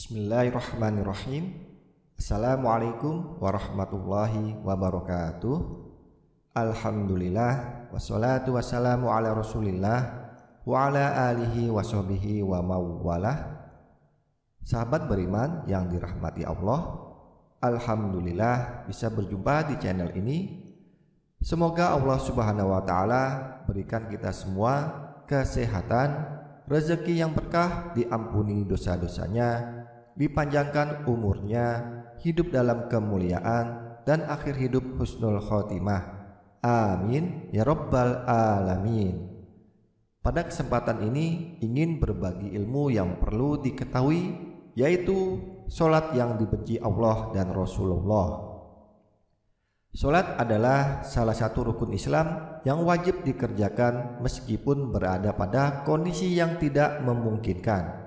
Bismillahirrahmanirrahim. Assalamualaikum warahmatullahi wabarakatuh. Alhamdulillah, wassalatu wassalamu ala rasulillah wa ala alihi wa sahbihi wa mawalah. Sahabat beriman yang dirahmati Allah, alhamdulillah bisa berjumpa di channel ini. Semoga Allah subhanahu wa ta'ala berikan kita semua kesehatan, rezeki yang berkah, diampuni dosa-dosanya, dipanjangkan umurnya, hidup dalam kemuliaan, dan akhir hidup husnul khotimah. Amin ya rabbal alamin. Pada kesempatan ini ingin berbagi ilmu yang perlu diketahui, yaitu sholat yang dibenci Allah dan Rasulullah. Sholat adalah salah satu rukun Islam yang wajib dikerjakan meskipun berada pada kondisi yang tidak memungkinkan.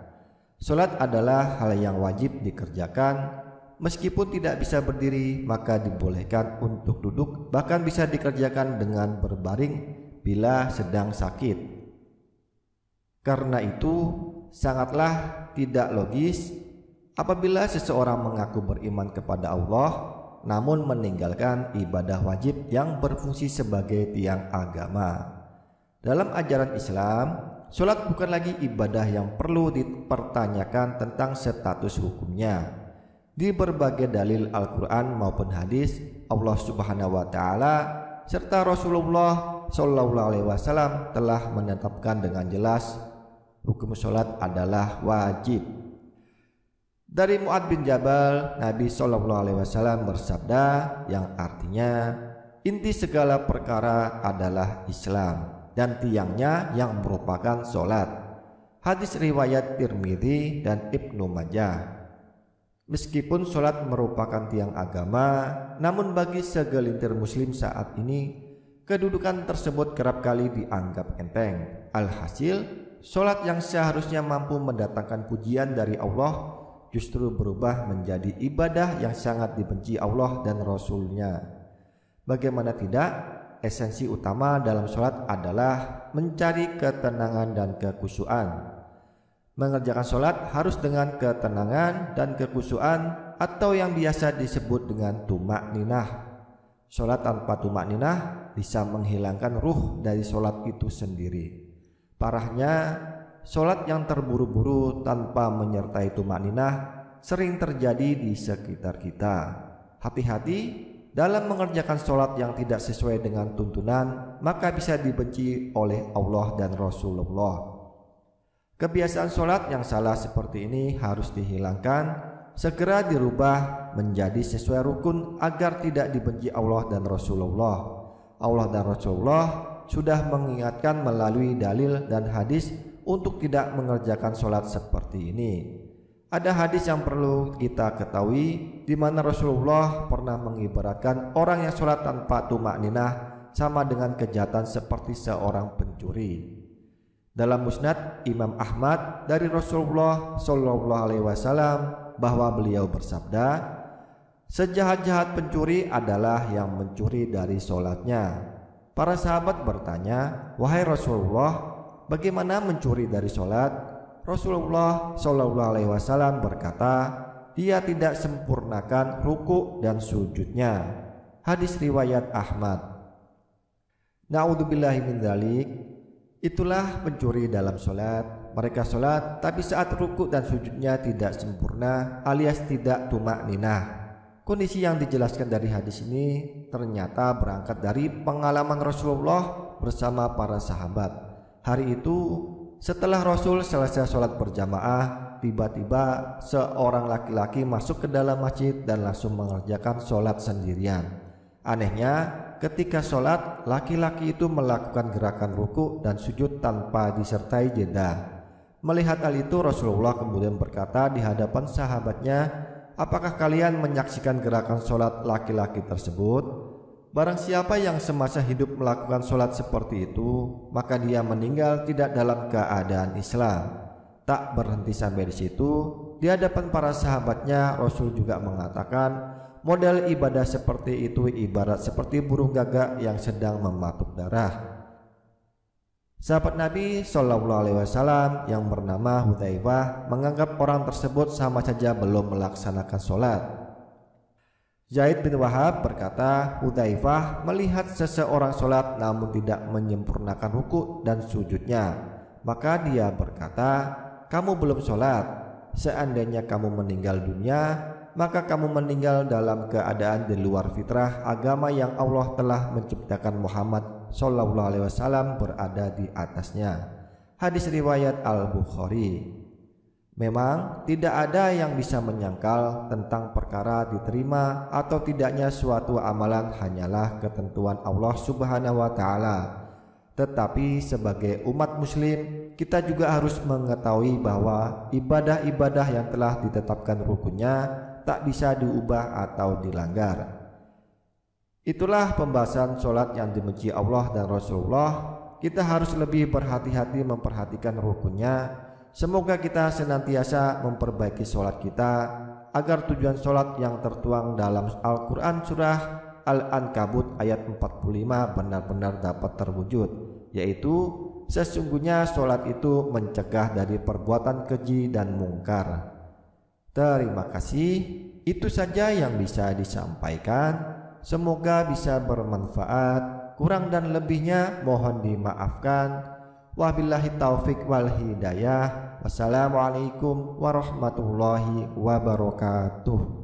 Sholat adalah hal yang wajib dikerjakan meskipun tidak bisa berdiri, maka dibolehkan untuk duduk, bahkan bisa dikerjakan dengan berbaring bila sedang sakit. Karena itu sangatlah tidak logis apabila seseorang mengaku beriman kepada Allah namun meninggalkan ibadah wajib yang berfungsi sebagai tiang agama. Dalam ajaran Islam, sholat bukan lagi ibadah yang perlu dipertanyakan tentang status hukumnya. Di berbagai dalil Al-Quran maupun hadis, Allah subhanahu wa ta'ala serta Rasulullah sallallahu alaihi wasallam telah menetapkan dengan jelas hukum sholat adalah wajib. Dari Mu'adz bin Jabal, Nabi sallallahu alaihi wasallam bersabda yang artinya, inti segala perkara adalah Islam dan tiangnya yang merupakan sholat. Hadis riwayat Tirmidzi dan Ibnu Majah. Meskipun sholat merupakan tiang agama, namun bagi segelintir muslim saat ini, kedudukan tersebut kerap kali dianggap enteng. Alhasil, sholat yang seharusnya mampu mendatangkan pujian dari Allah justru berubah menjadi ibadah yang sangat dibenci Allah dan Rasul-Nya. Bagaimana tidak? Esensi utama dalam sholat adalah mencari ketenangan dan kekhusyuan. Mengerjakan sholat harus dengan ketenangan dan kekhusyuan atau yang biasa disebut dengan tumak-ninah. Sholat tanpa tumak-ninah bisa menghilangkan ruh dari sholat itu sendiri. Parahnya, sholat yang terburu-buru tanpa menyertai tumak-ninah sering terjadi di sekitar kita. Hati-hati dalam mengerjakan sholat yang tidak sesuai dengan tuntunan, maka bisa dibenci oleh Allah dan Rasulullah. Kebiasaan sholat yang salah seperti ini harus dihilangkan, segera dirubah menjadi sesuai rukun agar tidak dibenci Allah dan Rasulullah. Allah dan Rasulullah sudah mengingatkan melalui dalil dan hadis untuk tidak mengerjakan sholat seperti ini. Ada hadis yang perlu kita ketahui di mana Rasulullah pernah mengibaratkan orang yang sholat tanpa tumak-ninah sama dengan kejahatan seperti seorang pencuri. Dalam Musnad Imam Ahmad dari Rasulullah sallallahu alaihi wasallam bahwa beliau bersabda, sejahat-jahat pencuri adalah yang mencuri dari sholatnya. Para sahabat bertanya, wahai Rasulullah, bagaimana mencuri dari sholat? Rasulullah sallallahu alaihi wasallam berkata, dia tidak sempurnakan ruku dan sujudnya. Hadis riwayat Ahmad. Na'udzubillahi min dzalik. Itulah pencuri dalam sholat. Mereka sholat tapi saat ruku dan sujudnya tidak sempurna alias tidak tumak-ninah. Kondisi yang dijelaskan dari hadis ini ternyata berangkat dari pengalaman Rasulullah bersama para sahabat. Hari itu setelah Rasul selesai sholat berjamaah, tiba-tiba seorang laki-laki masuk ke dalam masjid dan langsung mengerjakan sholat sendirian. Anehnya, ketika sholat, laki-laki itu melakukan gerakan ruku dan sujud tanpa disertai jeda. Melihat hal itu, Rasulullah kemudian berkata di hadapan sahabatnya, apakah kalian menyaksikan gerakan sholat laki-laki tersebut? Barang siapa yang semasa hidup melakukan sholat seperti itu, maka dia meninggal tidak dalam keadaan Islam. Tak berhenti sampai di situ, di hadapan para sahabatnya Rasul juga mengatakan, model ibadah seperti itu ibarat seperti burung gagak yang sedang mematuk darah. Sahabat Nabi Shallallahu Alaihi Wasallam yang bernama Hudzaifah menganggap orang tersebut sama saja belum melaksanakan sholat. Zaid bin Wahab berkata, Hudzaifah melihat seseorang sholat namun tidak menyempurnakan ruku dan sujudnya. Maka dia berkata, kamu belum sholat. Seandainya kamu meninggal dunia, maka kamu meninggal dalam keadaan di luar fitrah agama yang Allah telah menciptakan Muhammad Sallallahu Alaihi Wasallam berada di atasnya. Hadis riwayat Al-Bukhari. Memang tidak ada yang bisa menyangkal tentang perkara diterima atau tidaknya suatu amalan hanyalah ketentuan Allah Subhanahu wa taala. Tetapi sebagai umat muslim, kita juga harus mengetahui bahwa ibadah-ibadah yang telah ditetapkan rukunnya tak bisa diubah atau dilanggar. Itulah pembahasan sholat yang dibenci Allah dan Rasulullah. Kita harus lebih berhati-hati memperhatikan rukunnya. Semoga kita senantiasa memperbaiki sholat kita agar tujuan sholat yang tertuang dalam Al-Quran surah Al-Ankabut ayat 45 benar-benar dapat terwujud, yaitu sesungguhnya sholat itu mencegah dari perbuatan keji dan mungkar. Terima kasih, itu saja yang bisa disampaikan. Semoga bisa bermanfaat. Kurang dan lebihnya mohon dimaafkan. Wabillahi taufik wal hidayah. Wassalamualaikum warahmatullahi wabarakatuh.